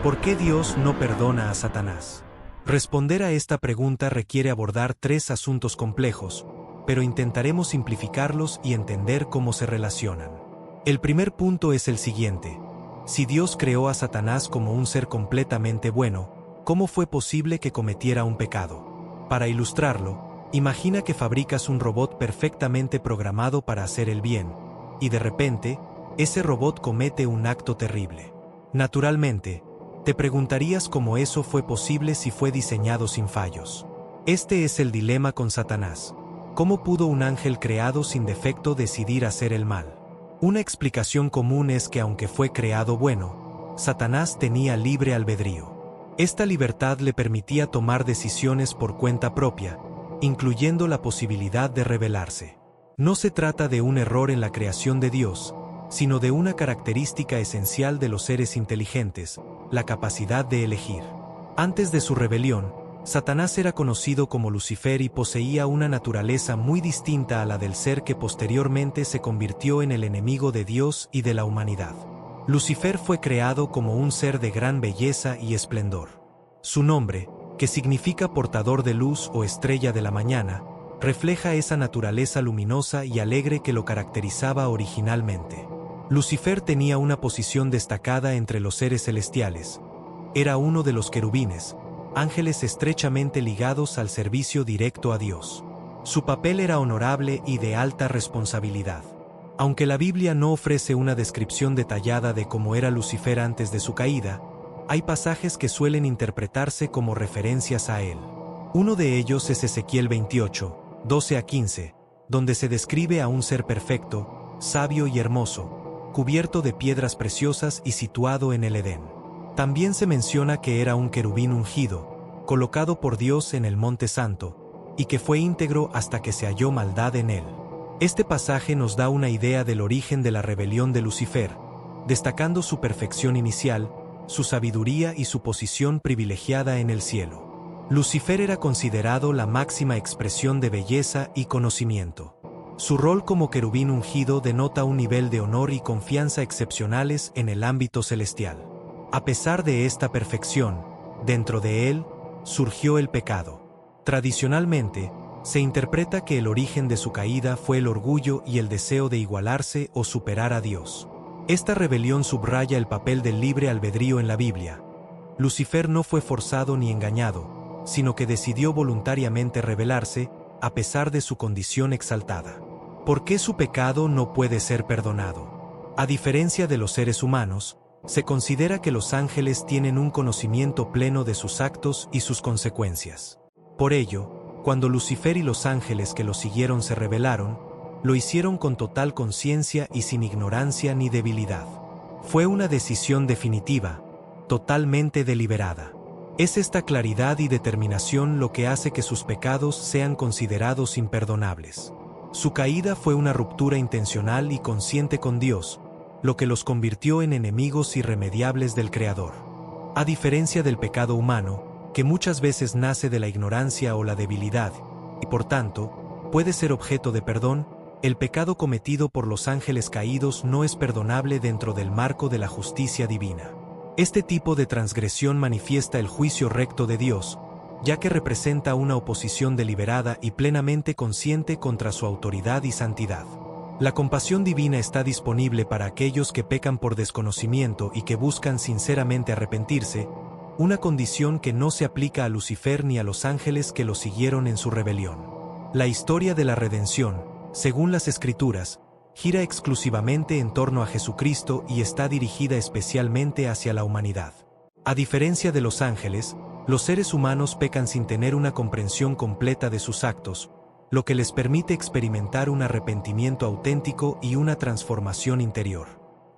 ¿Por qué Dios no perdona a Satanás? Responder a esta pregunta requiere abordar tres asuntos complejos, pero intentaremos simplificarlos y entender cómo se relacionan. El primer punto es el siguiente. Si Dios creó a Satanás como un ser completamente bueno, ¿cómo fue posible que cometiera un pecado? Para ilustrarlo, imagina que fabricas un robot perfectamente programado para hacer el bien, y de repente, ese robot comete un acto terrible. Naturalmente, te preguntarías cómo eso fue posible si fue diseñado sin fallos. Este es el dilema con Satanás. ¿Cómo pudo un ángel creado sin defecto decidir hacer el mal? Una explicación común es que aunque fue creado bueno, Satanás tenía libre albedrío. Esta libertad le permitía tomar decisiones por cuenta propia, incluyendo la posibilidad de rebelarse. No se trata de un error en la creación de Dios, sino de una característica esencial de los seres inteligentes, la capacidad de elegir. Antes de su rebelión, Satanás era conocido como Lucifer y poseía una naturaleza muy distinta a la del ser que posteriormente se convirtió en el enemigo de Dios y de la humanidad. Lucifer fue creado como un ser de gran belleza y esplendor. Su nombre, que significa portador de luz o estrella de la mañana, refleja esa naturaleza luminosa y alegre que lo caracterizaba originalmente. Lucifer tenía una posición destacada entre los seres celestiales. Era uno de los querubines, ángeles estrechamente ligados al servicio directo a Dios. Su papel era honorable y de alta responsabilidad. Aunque la Biblia no ofrece una descripción detallada de cómo era Lucifer antes de su caída, hay pasajes que suelen interpretarse como referencias a él. Uno de ellos es Ezequiel 28, 12 a 15, donde se describe a un ser perfecto, sabio y hermoso, cubierto de piedras preciosas y situado en el Edén. También se menciona que era un querubín ungido, colocado por Dios en el Monte Santo, y que fue íntegro hasta que se halló maldad en él. Este pasaje nos da una idea del origen de la rebelión de Lucifer, destacando su perfección inicial, su sabiduría y su posición privilegiada en el cielo. Lucifer era considerado la máxima expresión de belleza y conocimiento. Su rol como querubín ungido denota un nivel de honor y confianza excepcionales en el ámbito celestial. A pesar de esta perfección, dentro de él, surgió el pecado. Tradicionalmente, se interpreta que el origen de su caída fue el orgullo y el deseo de igualarse o superar a Dios. Esta rebelión subraya el papel del libre albedrío en la Biblia. Lucifer no fue forzado ni engañado, sino que decidió voluntariamente rebelarse, a pesar de su condición exaltada. ¿Por qué su pecado no puede ser perdonado? A diferencia de los seres humanos, se considera que los ángeles tienen un conocimiento pleno de sus actos y sus consecuencias. Por ello, cuando Lucifer y los ángeles que lo siguieron se rebelaron, lo hicieron con total conciencia y sin ignorancia ni debilidad. Fue una decisión definitiva, totalmente deliberada. Es esta claridad y determinación lo que hace que sus pecados sean considerados imperdonables. Su caída fue una ruptura intencional y consciente con Dios, lo que los convirtió en enemigos irremediables del Creador. A diferencia del pecado humano, que muchas veces nace de la ignorancia o la debilidad, y por tanto, puede ser objeto de perdón, el pecado cometido por los ángeles caídos no es perdonable dentro del marco de la justicia divina. Este tipo de transgresión manifiesta el juicio recto de Dios, ya que representa una oposición deliberada y plenamente consciente contra su autoridad y santidad. La compasión divina está disponible para aquellos que pecan por desconocimiento y que buscan sinceramente arrepentirse, una condición que no se aplica a Lucifer ni a los ángeles que lo siguieron en su rebelión. La historia de la redención, según las Escrituras, gira exclusivamente en torno a Jesucristo y está dirigida especialmente hacia la humanidad. A diferencia de los ángeles, los seres humanos pecan sin tener una comprensión completa de sus actos, lo que les permite experimentar un arrepentimiento auténtico y una transformación interior.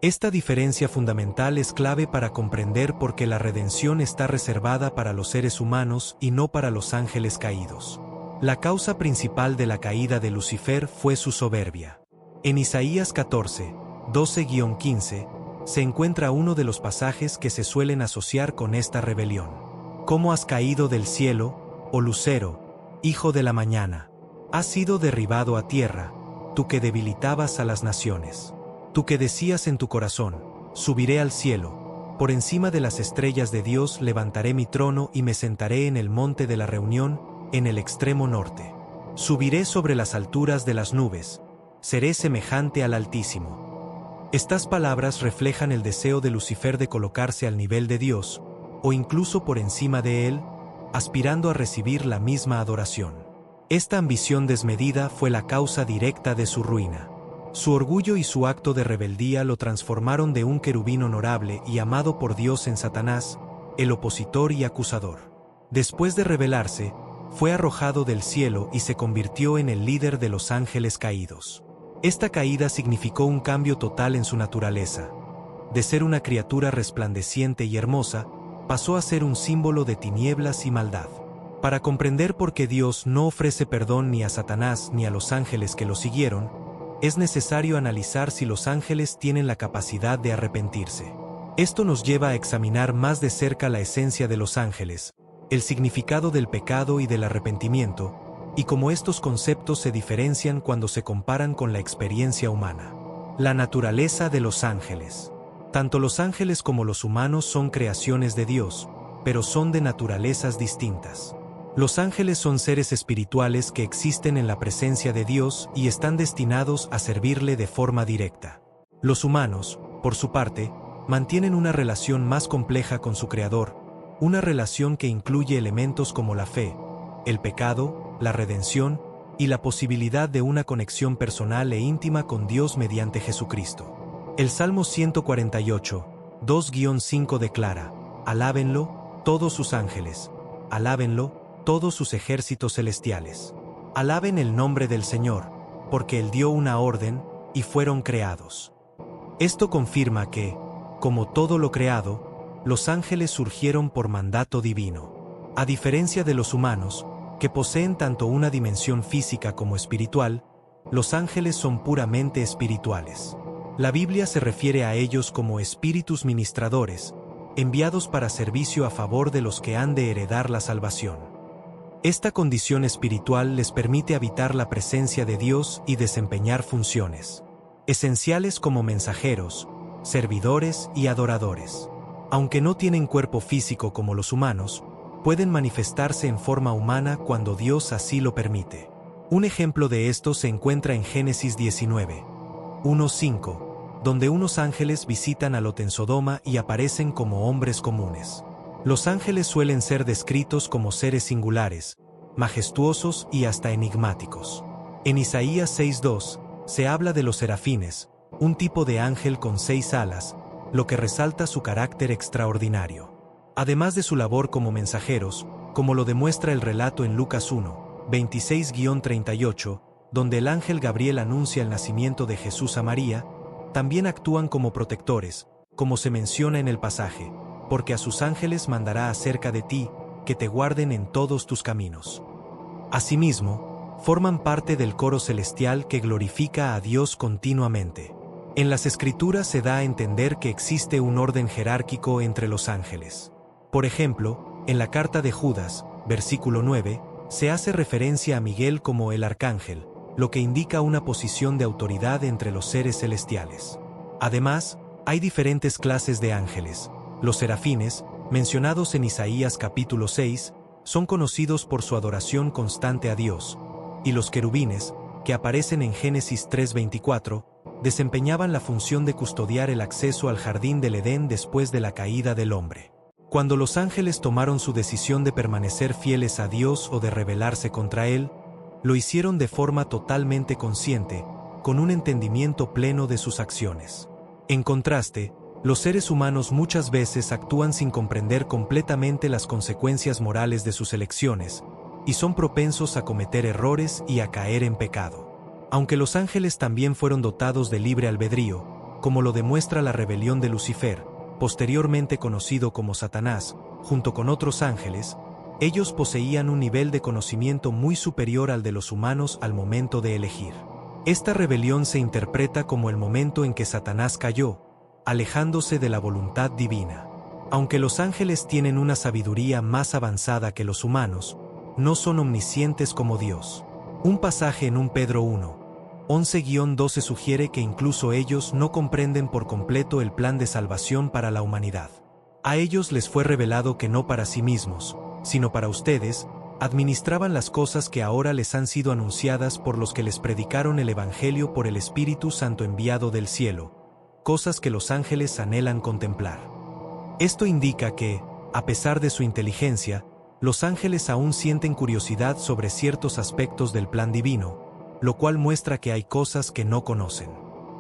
Esta diferencia fundamental es clave para comprender por qué la redención está reservada para los seres humanos y no para los ángeles caídos. La causa principal de la caída de Lucifer fue su soberbia. En Isaías 14, 12-15, se encuentra uno de los pasajes que se suelen asociar con esta rebelión. ¿Cómo has caído del cielo, oh lucero, hijo de la mañana? Has sido derribado a tierra, tú que debilitabas a las naciones. Tú que decías en tu corazón, subiré al cielo, Por encima de las estrellas de Dios levantaré mi trono y me sentaré en el monte de la reunión, en el extremo norte. Subiré sobre las alturas de las nubes, seré semejante al Altísimo. Estas palabras reflejan el deseo de Lucifer de colocarse al nivel de Dios, o incluso por encima de él, aspirando a recibir la misma adoración. Esta ambición desmedida fue la causa directa de su ruina. Su orgullo y su acto de rebeldía lo transformaron de un querubín honorable y amado por Dios en Satanás, el opositor y acusador. Después de rebelarse, fue arrojado del cielo y se convirtió en el líder de los ángeles caídos. Esta caída significó un cambio total en su naturaleza. De ser una criatura resplandeciente y hermosa, pasó a ser un símbolo de tinieblas y maldad. Para comprender por qué Dios no ofrece perdón ni a Satanás ni a los ángeles que lo siguieron, es necesario analizar si los ángeles tienen la capacidad de arrepentirse. Esto nos lleva a examinar más de cerca la esencia de los ángeles, el significado del pecado y del arrepentimiento, y cómo estos conceptos se diferencian cuando se comparan con la experiencia humana. La naturaleza de los ángeles. Tanto los ángeles como los humanos son creaciones de Dios, pero son de naturalezas distintas. Los ángeles son seres espirituales que existen en la presencia de Dios y están destinados a servirle de forma directa. Los humanos, por su parte, mantienen una relación más compleja con su Creador, una relación que incluye elementos como la fe, el pecado, la redención y la posibilidad de una conexión personal e íntima con Dios mediante Jesucristo. El Salmo 148, 2-5 declara: «Alábenlo, todos sus ángeles, alábenlo, todos sus ejércitos celestiales. Alaben el nombre del Señor, porque Él dio una orden, y fueron creados». Esto confirma que, como todo lo creado, los ángeles surgieron por mandato divino. A diferencia de los humanos, que poseen tanto una dimensión física como espiritual, los ángeles son puramente espirituales. La Biblia se refiere a ellos como espíritus ministradores, enviados para servicio a favor de los que han de heredar la salvación. Esta condición espiritual les permite habitar la presencia de Dios y desempeñar funciones esenciales como mensajeros, servidores y adoradores. Aunque no tienen cuerpo físico como los humanos, pueden manifestarse en forma humana cuando Dios así lo permite. Un ejemplo de esto se encuentra en Génesis 19, 1-5, donde unos ángeles visitan a Lot en Sodoma y aparecen como hombres comunes. Los ángeles suelen ser descritos como seres singulares, majestuosos y hasta enigmáticos. En Isaías 6:2, se habla de los serafines, un tipo de ángel con 6 alas, lo que resalta su carácter extraordinario. Además de su labor como mensajeros, como lo demuestra el relato en Lucas 1, 26-38, donde el ángel Gabriel anuncia el nacimiento de Jesús a María, también actúan como protectores, como se menciona en el pasaje, porque a sus ángeles mandará acerca de ti, que te guarden en todos tus caminos. Asimismo, forman parte del coro celestial que glorifica a Dios continuamente. En las Escrituras se da a entender que existe un orden jerárquico entre los ángeles. Por ejemplo, en la carta de Judas, versículo 9, se hace referencia a Miguel como el arcángel, lo que indica una posición de autoridad entre los seres celestiales. Además, hay diferentes clases de ángeles. Los serafines, mencionados en Isaías capítulo 6, son conocidos por su adoración constante a Dios, y los querubines, que aparecen en Génesis 3:24, desempeñaban la función de custodiar el acceso al jardín del Edén después de la caída del hombre. Cuando los ángeles tomaron su decisión de permanecer fieles a Dios o de rebelarse contra Él, lo hicieron de forma totalmente consciente, con un entendimiento pleno de sus acciones. En contraste, los seres humanos muchas veces actúan sin comprender completamente las consecuencias morales de sus elecciones, y son propensos a cometer errores y a caer en pecado. Aunque los ángeles también fueron dotados de libre albedrío, como lo demuestra la rebelión de Lucifer, posteriormente conocido como Satanás, junto con otros ángeles, ellos poseían un nivel de conocimiento muy superior al de los humanos al momento de elegir. Esta rebelión se interpreta como el momento en que Satanás cayó, alejándose de la voluntad divina. Aunque los ángeles tienen una sabiduría más avanzada que los humanos, no son omniscientes como Dios. Un pasaje en 1 Pedro 1, 11-12 sugiere que incluso ellos no comprenden por completo el plan de salvación para la humanidad. A ellos les fue revelado que no para sí mismos, sino para ustedes, administraban las cosas que ahora les han sido anunciadas por los que les predicaron el Evangelio por el Espíritu Santo enviado del cielo, cosas que los ángeles anhelan contemplar. Esto indica que, a pesar de su inteligencia, los ángeles aún sienten curiosidad sobre ciertos aspectos del plan divino, lo cual muestra que hay cosas que no conocen.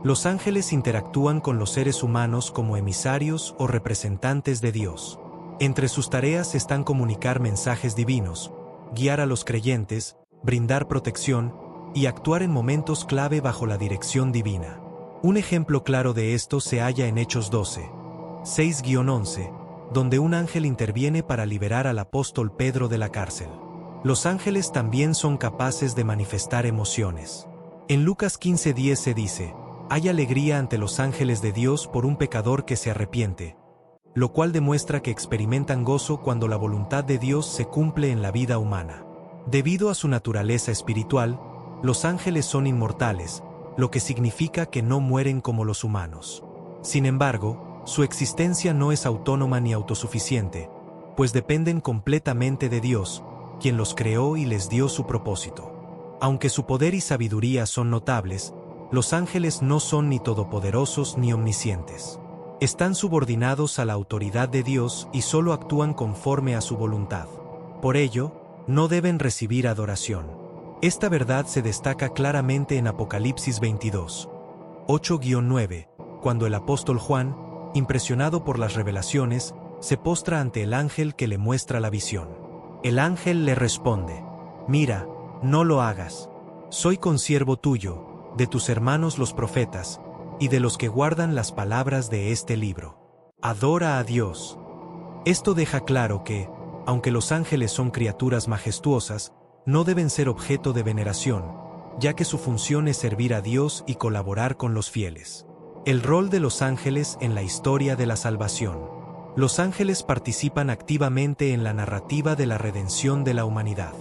Los ángeles interactúan con los seres humanos como emisarios o representantes de Dios. Entre sus tareas están comunicar mensajes divinos, guiar a los creyentes, brindar protección y actuar en momentos clave bajo la dirección divina. Un ejemplo claro de esto se halla en Hechos 12, 6-11, donde un ángel interviene para liberar al apóstol Pedro de la cárcel. Los ángeles también son capaces de manifestar emociones. En Lucas 15:10 se dice: hay alegría ante los ángeles de Dios por un pecador que se arrepiente, lo cual demuestra que experimentan gozo cuando la voluntad de Dios se cumple en la vida humana. Debido a su naturaleza espiritual, los ángeles son inmortales, lo que significa que no mueren como los humanos. Sin embargo, su existencia no es autónoma ni autosuficiente, pues dependen completamente de Dios, quien los creó y les dio su propósito. Aunque su poder y sabiduría son notables, los ángeles no son ni todopoderosos ni omniscientes. Están subordinados a la autoridad de Dios y solo actúan conforme a su voluntad. Por ello, no deben recibir adoración. Esta verdad se destaca claramente en Apocalipsis 22, 8-9, cuando el apóstol Juan, impresionado por las revelaciones, se postra ante el ángel que le muestra la visión. El ángel le responde: mira, no lo hagas. Soy consiervo tuyo, de tus hermanos los profetas, y de los que guardan las palabras de este libro. Adora a Dios. Esto deja claro que, aunque los ángeles son criaturas majestuosas, no deben ser objeto de veneración, ya que su función es servir a Dios y colaborar con los fieles. El rol de los ángeles en la historia de la salvación. Los ángeles participan activamente en la narrativa de la redención de la humanidad.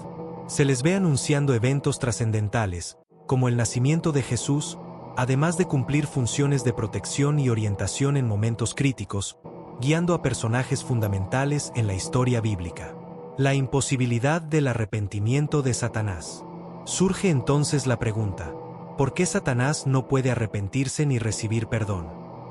Se les ve anunciando eventos trascendentales, como el nacimiento de Jesús, además de cumplir funciones de protección y orientación en momentos críticos, guiando a personajes fundamentales en la historia bíblica. La imposibilidad del arrepentimiento de Satanás. Surge entonces la pregunta: ¿por qué Satanás no puede arrepentirse ni recibir perdón?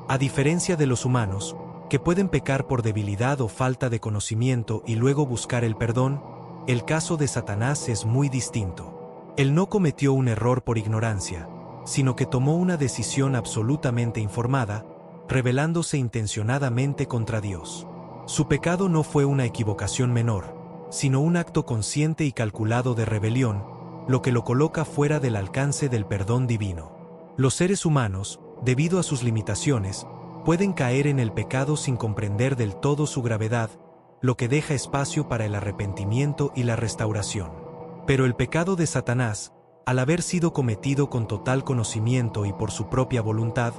A diferencia de los humanos, que pueden pecar por debilidad o falta de conocimiento y luego buscar el perdón, el caso de Satanás es muy distinto. Él no cometió un error por ignorancia, sino que tomó una decisión absolutamente informada, rebelándose intencionadamente contra Dios. Su pecado no fue una equivocación menor, sino un acto consciente y calculado de rebelión, lo que lo coloca fuera del alcance del perdón divino. Los seres humanos, debido a sus limitaciones, pueden caer en el pecado sin comprender del todo su gravedad, lo que deja espacio para el arrepentimiento y la restauración. Pero el pecado de Satanás, al haber sido cometido con total conocimiento y por su propia voluntad,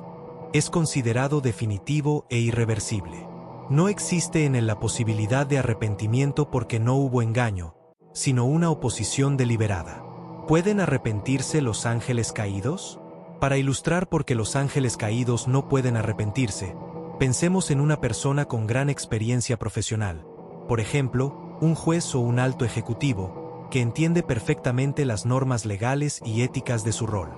es considerado definitivo e irreversible. No existe en él la posibilidad de arrepentimiento porque no hubo engaño, sino una oposición deliberada. ¿Pueden arrepentirse los ángeles caídos? Para ilustrar por qué los ángeles caídos no pueden arrepentirse, pensemos en una persona con gran experiencia profesional, por ejemplo, un juez o un alto ejecutivo, que entiende perfectamente las normas legales y éticas de su rol.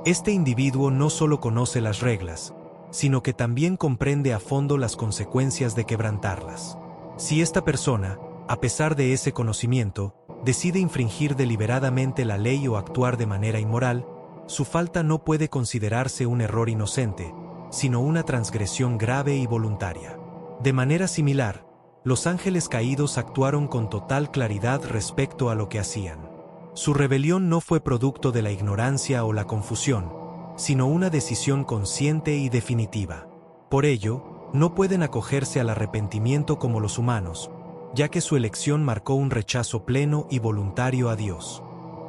Este individuo no solo conoce las reglas, sino que también comprende a fondo las consecuencias de quebrantarlas. Si esta persona, a pesar de ese conocimiento, decide infringir deliberadamente la ley o actuar de manera inmoral, su falta no puede considerarse un error inocente, sino una transgresión grave y voluntaria. De manera similar, los ángeles caídos actuaron con total claridad respecto a lo que hacían. Su rebelión no fue producto de la ignorancia o la confusión, sino una decisión consciente y definitiva. Por ello, no pueden acogerse al arrepentimiento como los humanos, ya que su elección marcó un rechazo pleno y voluntario a Dios.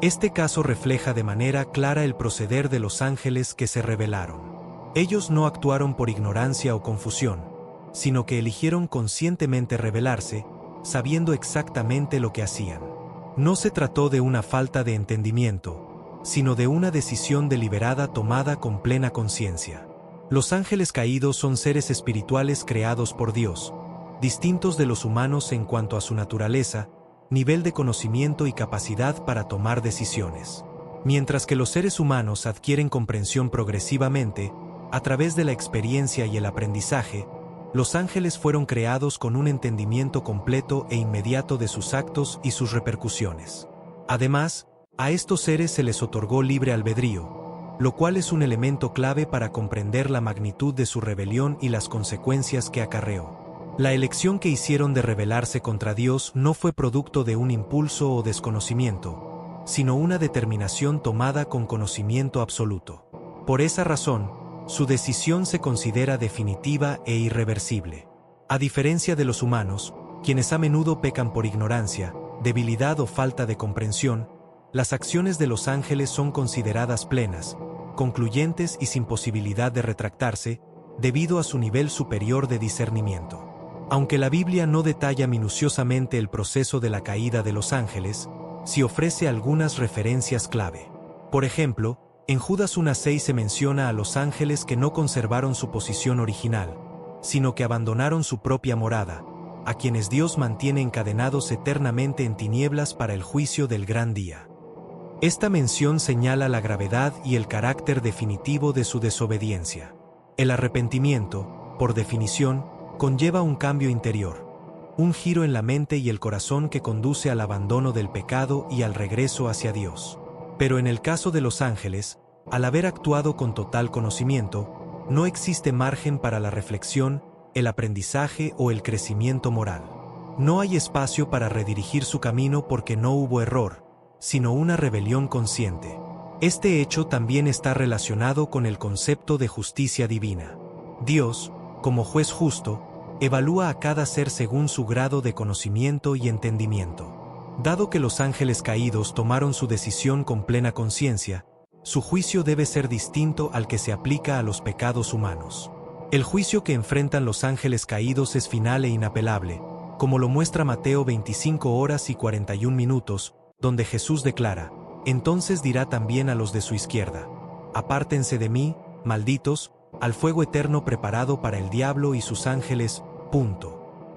Este caso refleja de manera clara el proceder de los ángeles que se rebelaron. Ellos no actuaron por ignorancia o confusión, sino que eligieron conscientemente rebelarse, sabiendo exactamente lo que hacían. No se trató de una falta de entendimiento, sino de una decisión deliberada tomada con plena conciencia. Los ángeles caídos son seres espirituales creados por Dios, distintos de los humanos en cuanto a su naturaleza, nivel de conocimiento y capacidad para tomar decisiones. Mientras que los seres humanos adquieren comprensión progresivamente, a través de la experiencia y el aprendizaje, los ángeles fueron creados con un entendimiento completo e inmediato de sus actos y sus repercusiones. Además, a estos seres se les otorgó libre albedrío, lo cual es un elemento clave para comprender la magnitud de su rebelión y las consecuencias que acarreó. La elección que hicieron de rebelarse contra Dios no fue producto de un impulso o desconocimiento, sino una determinación tomada con conocimiento absoluto. Por esa razón, su decisión se considera definitiva e irreversible. A diferencia de los humanos, quienes a menudo pecan por ignorancia, debilidad o falta de comprensión, las acciones de los ángeles son consideradas plenas, concluyentes y sin posibilidad de retractarse, debido a su nivel superior de discernimiento. Aunque la Biblia no detalla minuciosamente el proceso de la caída de los ángeles, sí ofrece algunas referencias clave. Por ejemplo, en Judas 1:6 se menciona a los ángeles que no conservaron su posición original, sino que abandonaron su propia morada, a quienes Dios mantiene encadenados eternamente en tinieblas para el juicio del gran día. Esta mención señala la gravedad y el carácter definitivo de su desobediencia. El arrepentimiento, por definición, conlleva un cambio interior, un giro en la mente y el corazón que conduce al abandono del pecado y al regreso hacia Dios. Pero en el caso de los ángeles, al haber actuado con total conocimiento, no existe margen para la reflexión, el aprendizaje o el crecimiento moral. No hay espacio para redirigir su camino porque no hubo error, sino una rebelión consciente. Este hecho también está relacionado con el concepto de justicia divina. Dios, como juez justo, evalúa a cada ser según su grado de conocimiento y entendimiento. Dado que los ángeles caídos tomaron su decisión con plena conciencia, su juicio debe ser distinto al que se aplica a los pecados humanos. El juicio que enfrentan los ángeles caídos es final e inapelable, como lo muestra Mateo 25:41, donde Jesús declara: «Entonces dirá también a los de su izquierda: apártense de mí, malditos, al fuego eterno preparado para el diablo y sus ángeles».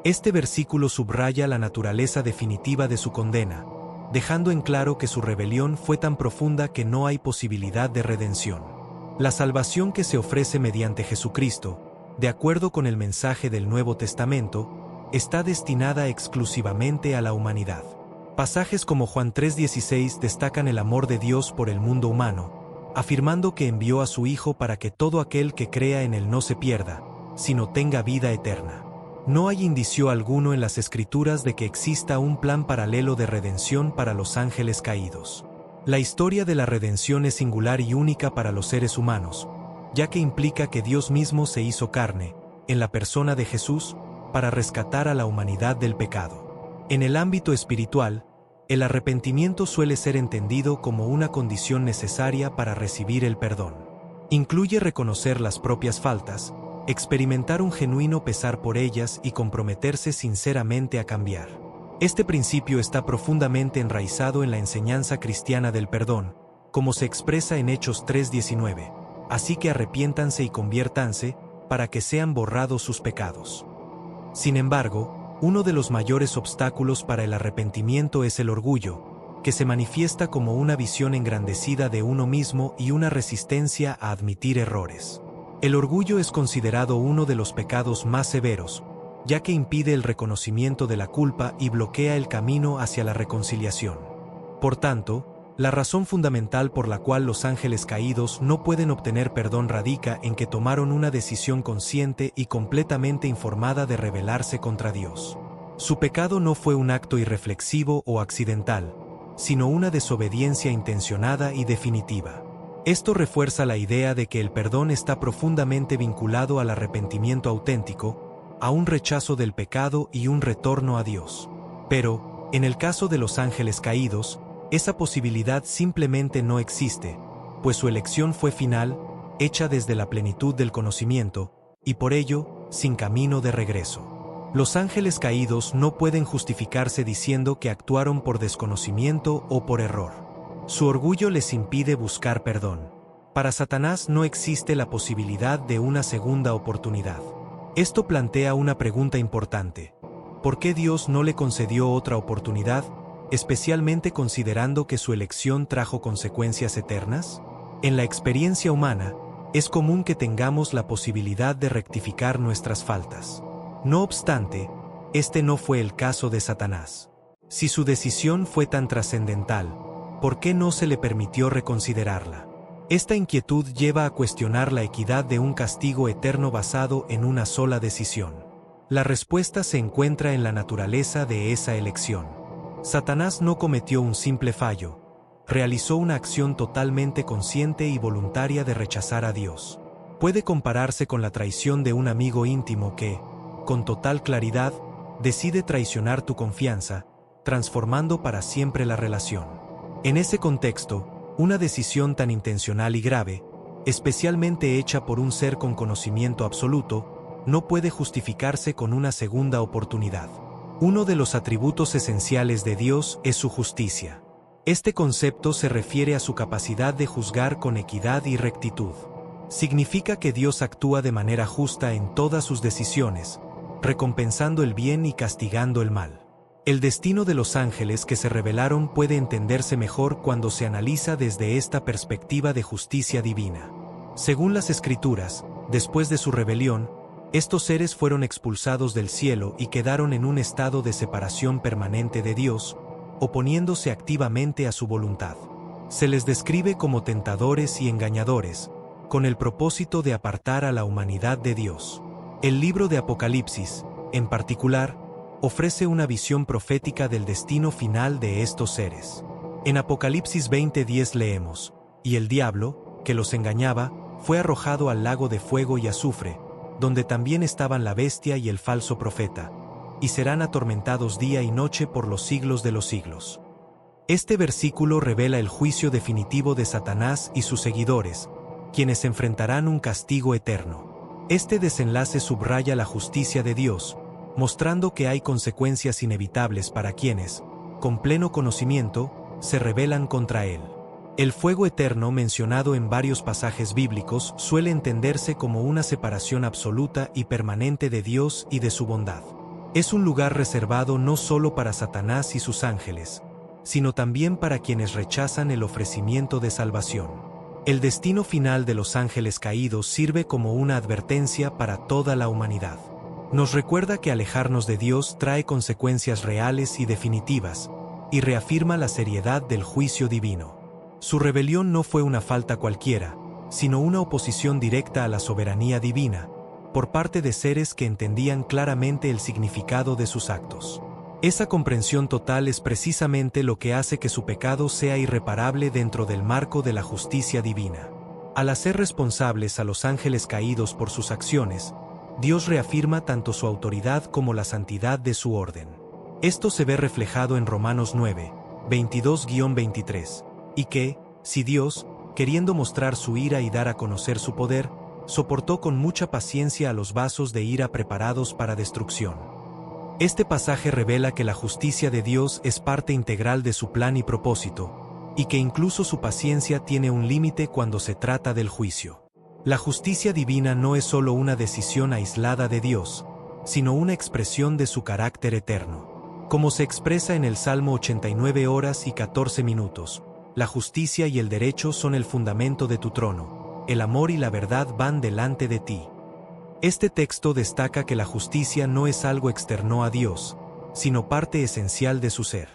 Este versículo subraya la naturaleza definitiva de su condena, dejando en claro que su rebelión fue tan profunda que no hay posibilidad de redención. La salvación que se ofrece mediante Jesucristo, de acuerdo con el mensaje del Nuevo Testamento, está destinada exclusivamente a la humanidad. Pasajes como Juan 3:16 destacan el amor de Dios por el mundo humano, afirmando que envió a su Hijo para que todo aquel que crea en él no se pierda, sino tenga vida eterna. No hay indicio alguno en las Escrituras de que exista un plan paralelo de redención para los ángeles caídos. La historia de la redención es singular y única para los seres humanos, ya que implica que Dios mismo se hizo carne, en la persona de Jesús, para rescatar a la humanidad del pecado. En el ámbito espiritual, el arrepentimiento suele ser entendido como una condición necesaria para recibir el perdón. Incluye reconocer las propias faltas, experimentar un genuino pesar por ellas y comprometerse sinceramente a cambiar. Este principio está profundamente enraizado en la enseñanza cristiana del perdón, como se expresa en Hechos 3:19. Así que arrepiéntanse y conviértanse, para que sean borrados sus pecados. Sin embargo, uno de los mayores obstáculos para el arrepentimiento es el orgullo, que se manifiesta como una visión engrandecida de uno mismo y una resistencia a admitir errores. El orgullo es considerado uno de los pecados más severos, ya que impide el reconocimiento de la culpa y bloquea el camino hacia la reconciliación. Por tanto, la razón fundamental por la cual los ángeles caídos no pueden obtener perdón radica en que tomaron una decisión consciente y completamente informada de rebelarse contra Dios. Su pecado no fue un acto irreflexivo o accidental, sino una desobediencia intencionada y definitiva. Esto refuerza la idea de que el perdón está profundamente vinculado al arrepentimiento auténtico, a un rechazo del pecado y un retorno a Dios. Pero, en el caso de los ángeles caídos, esa posibilidad simplemente no existe, pues su elección fue final, hecha desde la plenitud del conocimiento, y por ello, sin camino de regreso. Los ángeles caídos no pueden justificarse diciendo que actuaron por desconocimiento o por error. Su orgullo les impide buscar perdón. Para Satanás no existe la posibilidad de una segunda oportunidad. Esto plantea una pregunta importante. ¿Por qué Dios no le concedió otra oportunidad, especialmente considerando que su elección trajo consecuencias eternas? En la experiencia humana, es común que tengamos la posibilidad de rectificar nuestras faltas. No obstante, este no fue el caso de Satanás. Si su decisión fue tan trascendental, ¿por qué no se le permitió reconsiderarla? Esta inquietud lleva a cuestionar la equidad de un castigo eterno basado en una sola decisión. La respuesta se encuentra en la naturaleza de esa elección. Satanás no cometió un simple fallo, realizó una acción totalmente consciente y voluntaria de rechazar a Dios. Puede compararse con la traición de un amigo íntimo que, con total claridad, decide traicionar tu confianza, transformando para siempre la relación. En ese contexto, una decisión tan intencional y grave, especialmente hecha por un ser con conocimiento absoluto, no puede justificarse con una segunda oportunidad. Uno de los atributos esenciales de Dios es su justicia. Este concepto se refiere a su capacidad de juzgar con equidad y rectitud. Significa que Dios actúa de manera justa en todas sus decisiones, recompensando el bien y castigando el mal. El destino de los ángeles que se rebelaron puede entenderse mejor cuando se analiza desde esta perspectiva de justicia divina. Según las Escrituras, después de su rebelión, estos seres fueron expulsados del cielo y quedaron en un estado de separación permanente de Dios, oponiéndose activamente a su voluntad. Se les describe como tentadores y engañadores, con el propósito de apartar a la humanidad de Dios. El libro de Apocalipsis, en particular, ofrece una visión profética del destino final de estos seres. En Apocalipsis 20:10 leemos: «Y el diablo, que los engañaba, fue arrojado al lago de fuego y azufre, donde también estaban la bestia y el falso profeta, y serán atormentados día y noche por los siglos de los siglos». Este versículo revela el juicio definitivo de Satanás y sus seguidores, quienes enfrentarán un castigo eterno. Este desenlace subraya la justicia de Dios, mostrando que hay consecuencias inevitables para quienes, con pleno conocimiento, se rebelan contra Él. El fuego eterno mencionado en varios pasajes bíblicos suele entenderse como una separación absoluta y permanente de Dios y de su bondad. Es un lugar reservado no solo para Satanás y sus ángeles, sino también para quienes rechazan el ofrecimiento de salvación. El destino final de los ángeles caídos sirve como una advertencia para toda la humanidad. Nos recuerda que alejarnos de Dios trae consecuencias reales y definitivas, y reafirma la seriedad del juicio divino. Su rebelión no fue una falta cualquiera, sino una oposición directa a la soberanía divina, por parte de seres que entendían claramente el significado de sus actos. Esa comprensión total es precisamente lo que hace que su pecado sea irreparable dentro del marco de la justicia divina. Al hacer responsables a los ángeles caídos por sus acciones, Dios reafirma tanto su autoridad como la santidad de su orden. Esto se ve reflejado en Romanos 9, 22-23, y que, si Dios, queriendo mostrar su ira y dar a conocer su poder, soportó con mucha paciencia a los vasos de ira preparados para destrucción. Este pasaje revela que la justicia de Dios es parte integral de su plan y propósito, y que incluso su paciencia tiene un límite cuando se trata del juicio. La justicia divina no es solo una decisión aislada de Dios, sino una expresión de su carácter eterno. Como se expresa en el Salmo 89 horas y 14 minutos, la justicia y el derecho son el fundamento de tu trono, el amor y la verdad van delante de ti. Este texto destaca que la justicia no es algo externo a Dios, sino parte esencial de su ser.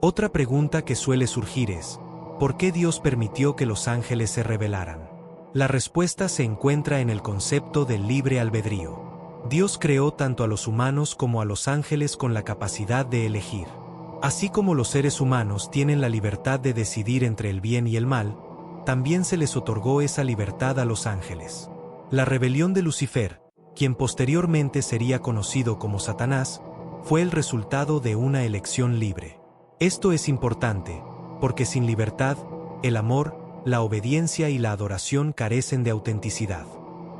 Otra pregunta que suele surgir es, ¿por qué Dios permitió que los ángeles se rebelaran? La respuesta se encuentra en el concepto del libre albedrío. Dios creó tanto a los humanos como a los ángeles con la capacidad de elegir. Así como los seres humanos tienen la libertad de decidir entre el bien y el mal, también se les otorgó esa libertad a los ángeles. La rebelión de Lucifer, quien posteriormente sería conocido como Satanás, fue el resultado de una elección libre. Esto es importante, porque sin libertad, el amor, la obediencia y la adoración carecen de autenticidad.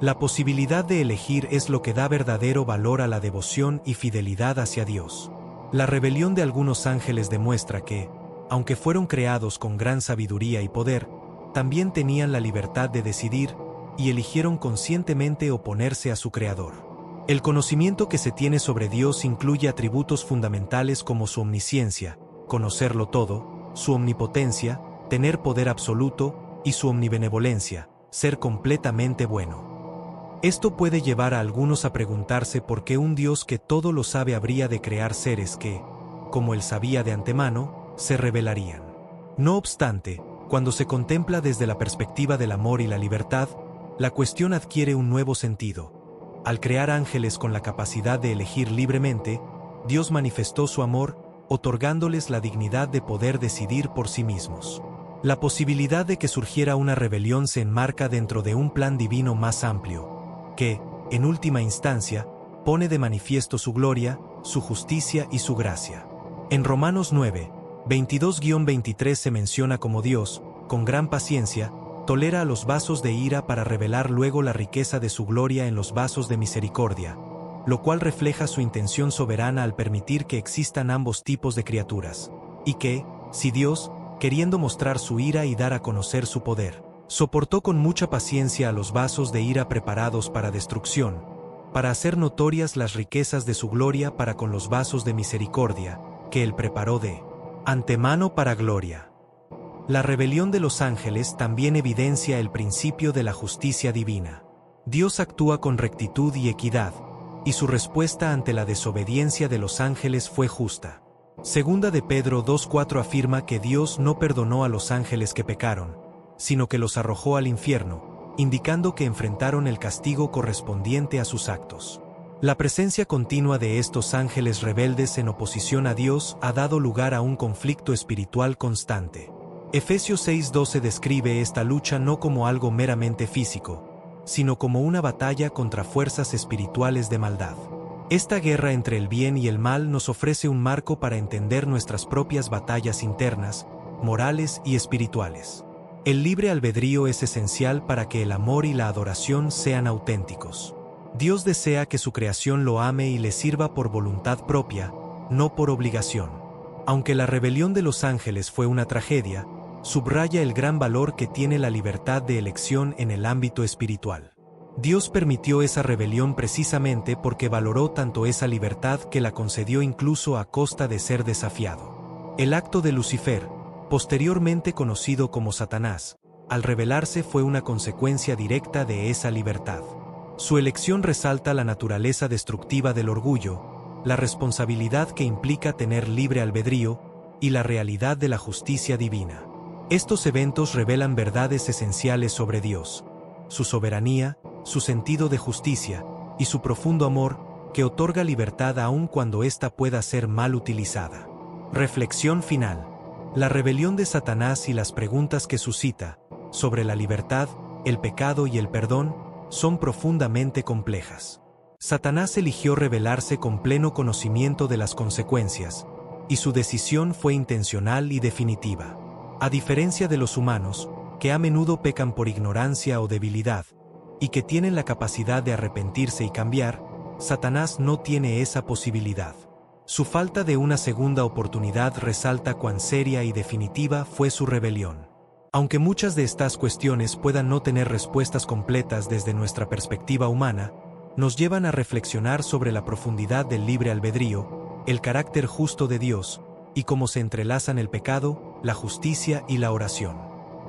La posibilidad de elegir es lo que da verdadero valor a la devoción y fidelidad hacia Dios. La rebelión de algunos ángeles demuestra que, aunque fueron creados con gran sabiduría y poder, también tenían la libertad de decidir, y eligieron conscientemente oponerse a su Creador. El conocimiento que se tiene sobre Dios incluye atributos fundamentales como su omnisciencia, conocerlo todo, su omnipotencia, tener poder absoluto, y su omnibenevolencia, ser completamente bueno. Esto puede llevar a algunos a preguntarse por qué un Dios que todo lo sabe habría de crear seres que, como él sabía de antemano, se rebelarían. No obstante, cuando se contempla desde la perspectiva del amor y la libertad, la cuestión adquiere un nuevo sentido. Al crear ángeles con la capacidad de elegir libremente, Dios manifestó su amor, otorgándoles la dignidad de poder decidir por sí mismos. La posibilidad de que surgiera una rebelión se enmarca dentro de un plan divino más amplio, que, en última instancia, pone de manifiesto su gloria, su justicia y su gracia. En Romanos 9, 22-23 se menciona como Dios, con gran paciencia, tolera a los vasos de ira para revelar luego la riqueza de su gloria en los vasos de misericordia, lo cual refleja su intención soberana al permitir que existan ambos tipos de criaturas, y que, si Dios, queriendo mostrar su ira y dar a conocer su poder, soportó con mucha paciencia a los vasos de ira preparados para destrucción, para hacer notorias las riquezas de su gloria para con los vasos de misericordia, que él preparó de antemano para gloria. La rebelión de los ángeles también evidencia el principio de la justicia divina. Dios actúa con rectitud y equidad, y su respuesta ante la desobediencia de los ángeles fue justa. Segunda de Pedro 2:4 afirma que Dios no perdonó a los ángeles que pecaron, sino que los arrojó al infierno, indicando que enfrentaron el castigo correspondiente a sus actos. La presencia continua de estos ángeles rebeldes en oposición a Dios ha dado lugar a un conflicto espiritual constante. Efesios 6:12 describe esta lucha no como algo meramente físico, sino como una batalla contra fuerzas espirituales de maldad. Esta guerra entre el bien y el mal nos ofrece un marco para entender nuestras propias batallas internas, morales y espirituales. El libre albedrío es esencial para que el amor y la adoración sean auténticos. Dios desea que su creación lo ame y le sirva por voluntad propia, no por obligación. Aunque la rebelión de los ángeles fue una tragedia, subraya el gran valor que tiene la libertad de elección en el ámbito espiritual. Dios permitió esa rebelión precisamente porque valoró tanto esa libertad que la concedió incluso a costa de ser desafiado. El acto de Lucifer, posteriormente conocido como Satanás, al rebelarse fue una consecuencia directa de esa libertad. Su elección resalta la naturaleza destructiva del orgullo, la responsabilidad que implica tener libre albedrío, y la realidad de la justicia divina. Estos eventos revelan verdades esenciales sobre Dios, su soberanía, su sentido de justicia, y su profundo amor, que otorga libertad aun cuando ésta pueda ser mal utilizada. Reflexión final. La rebelión de Satanás y las preguntas que suscita, sobre la libertad, el pecado y el perdón, son profundamente complejas. Satanás eligió rebelarse con pleno conocimiento de las consecuencias, y su decisión fue intencional y definitiva. A diferencia de los humanos, que a menudo pecan por ignorancia o debilidad, y que tienen la capacidad de arrepentirse y cambiar, Satanás no tiene esa posibilidad. Su falta de una segunda oportunidad resalta cuán seria y definitiva fue su rebelión. Aunque muchas de estas cuestiones puedan no tener respuestas completas desde nuestra perspectiva humana, nos llevan a reflexionar sobre la profundidad del libre albedrío, el carácter justo de Dios, y cómo se entrelazan el pecado, la justicia y la oración.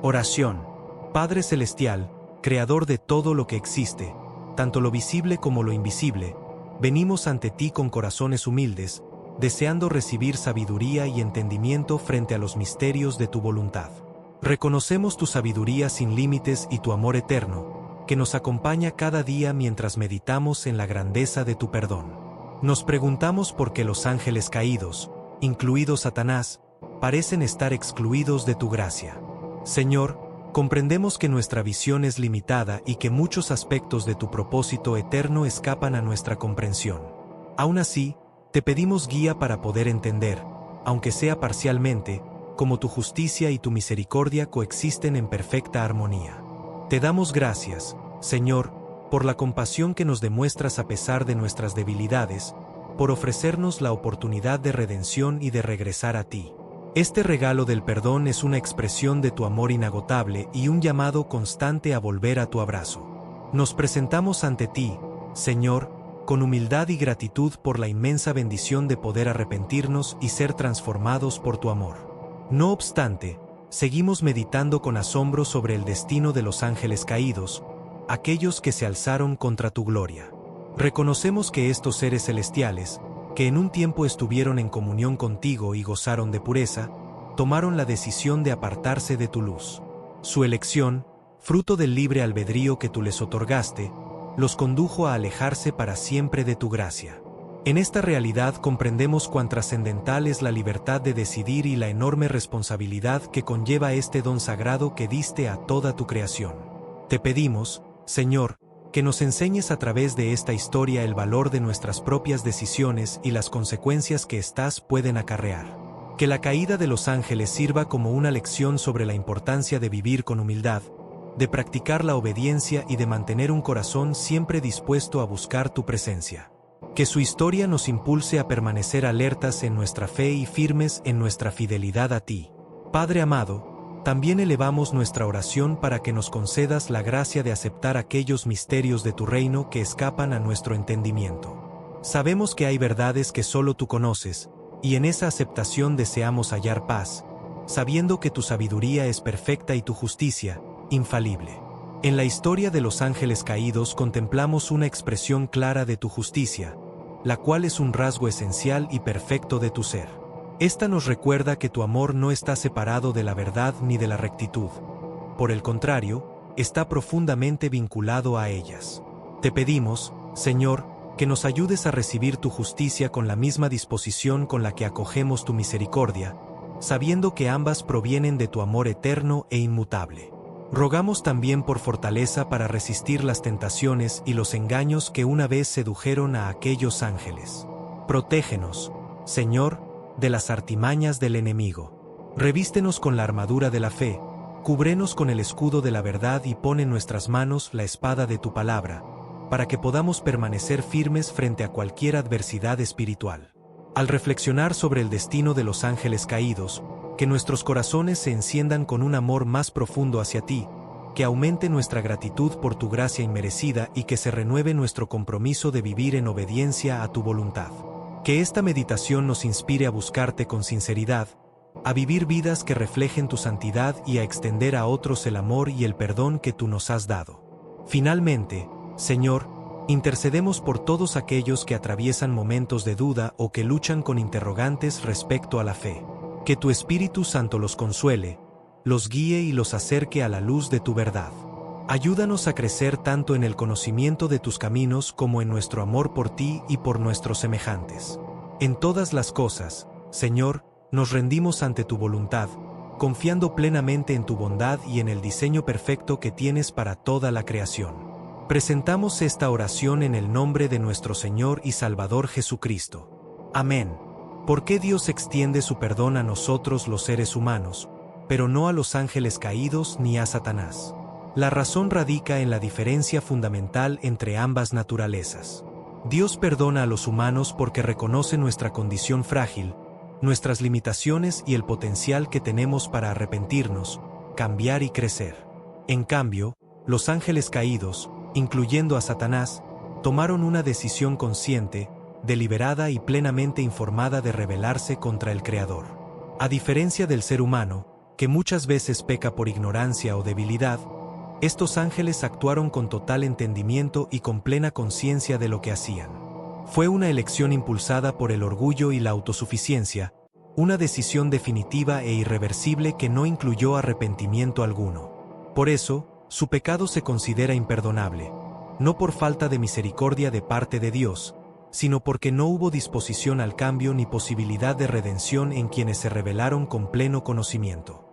Oración. Padre Celestial, Creador de todo lo que existe, tanto lo visible como lo invisible, venimos ante ti con corazones humildes, deseando recibir sabiduría y entendimiento frente a los misterios de tu voluntad. Reconocemos tu sabiduría sin límites y tu amor eterno, que nos acompaña cada día mientras meditamos en la grandeza de tu perdón. Nos preguntamos por qué los ángeles caídos, incluido Satanás, parecen estar excluidos de tu gracia. Señor, comprendemos que nuestra visión es limitada y que muchos aspectos de tu propósito eterno escapan a nuestra comprensión. Aún así, te pedimos guía para poder entender, aunque sea parcialmente, cómo tu justicia y tu misericordia coexisten en perfecta armonía. Te damos gracias, Señor, por la compasión que nos demuestras a pesar de nuestras debilidades, por ofrecernos la oportunidad de redención y de regresar a ti. Este regalo del perdón es una expresión de tu amor inagotable y un llamado constante a volver a tu abrazo. Nos presentamos ante ti, Señor, con humildad y gratitud por la inmensa bendición de poder arrepentirnos y ser transformados por tu amor. No obstante, seguimos meditando con asombro sobre el destino de los ángeles caídos, aquellos que se alzaron contra tu gloria. Reconocemos que estos seres celestiales, que en un tiempo estuvieron en comunión contigo y gozaron de pureza, tomaron la decisión de apartarse de tu luz. Su elección, fruto del libre albedrío que tú les otorgaste, los condujo a alejarse para siempre de tu gracia. En esta realidad comprendemos cuán trascendental es la libertad de decidir y la enorme responsabilidad que conlleva este don sagrado que diste a toda tu creación. Te pedimos, Señor, que nos enseñes a través de esta historia el valor de nuestras propias decisiones y las consecuencias que éstas pueden acarrear. Que la caída de los ángeles sirva como una lección sobre la importancia de vivir con humildad, de practicar la obediencia y de mantener un corazón siempre dispuesto a buscar tu presencia. Que su historia nos impulse a permanecer alertas en nuestra fe y firmes en nuestra fidelidad a ti. Padre amado, también elevamos nuestra oración para que nos concedas la gracia de aceptar aquellos misterios de tu reino que escapan a nuestro entendimiento. Sabemos que hay verdades que solo tú conoces, y en esa aceptación deseamos hallar paz, sabiendo que tu sabiduría es perfecta y tu justicia, infalible. En la historia de los ángeles caídos contemplamos una expresión clara de tu justicia, la cual es un rasgo esencial y perfecto de tu ser. Esta nos recuerda que tu amor no está separado de la verdad ni de la rectitud. Por el contrario, está profundamente vinculado a ellas. Te pedimos, Señor, que nos ayudes a recibir tu justicia con la misma disposición con la que acogemos tu misericordia, sabiendo que ambas provienen de tu amor eterno e inmutable. Rogamos también por fortaleza para resistir las tentaciones y los engaños que una vez sedujeron a aquellos ángeles. Protégenos, Señor, de las artimañas del enemigo. Revístenos con la armadura de la fe, cúbrenos con el escudo de la verdad y pon en nuestras manos la espada de tu palabra, para que podamos permanecer firmes frente a cualquier adversidad espiritual. Al reflexionar sobre el destino de los ángeles caídos, que nuestros corazones se enciendan con un amor más profundo hacia ti, que aumente nuestra gratitud por tu gracia inmerecida y que se renueve nuestro compromiso de vivir en obediencia a tu voluntad. Que esta meditación nos inspire a buscarte con sinceridad, a vivir vidas que reflejen tu santidad y a extender a otros el amor y el perdón que tú nos has dado. Finalmente, Señor, intercedemos por todos aquellos que atraviesan momentos de duda o que luchan con interrogantes respecto a la fe. Que tu Espíritu Santo los consuele, los guíe y los acerque a la luz de tu verdad. Ayúdanos a crecer tanto en el conocimiento de tus caminos como en nuestro amor por ti y por nuestros semejantes. En todas las cosas, Señor, nos rendimos ante tu voluntad, confiando plenamente en tu bondad y en el diseño perfecto que tienes para toda la creación. Presentamos esta oración en el nombre de nuestro Señor y Salvador Jesucristo. Amén. ¿Por qué Dios extiende su perdón a nosotros los seres humanos, pero no a los ángeles caídos ni a Satanás? La razón radica en la diferencia fundamental entre ambas naturalezas. Dios perdona a los humanos porque reconoce nuestra condición frágil, nuestras limitaciones y el potencial que tenemos para arrepentirnos, cambiar y crecer. En cambio, los ángeles caídos, incluyendo a Satanás, tomaron una decisión consciente, deliberada y plenamente informada de rebelarse contra el Creador. A diferencia del ser humano, que muchas veces peca por ignorancia o debilidad, estos ángeles actuaron con total entendimiento y con plena conciencia de lo que hacían. Fue una elección impulsada por el orgullo y la autosuficiencia, una decisión definitiva e irreversible que no incluyó arrepentimiento alguno. Por eso, su pecado se considera imperdonable, no por falta de misericordia de parte de Dios, sino porque no hubo disposición al cambio ni posibilidad de redención en quienes se rebelaron con pleno conocimiento.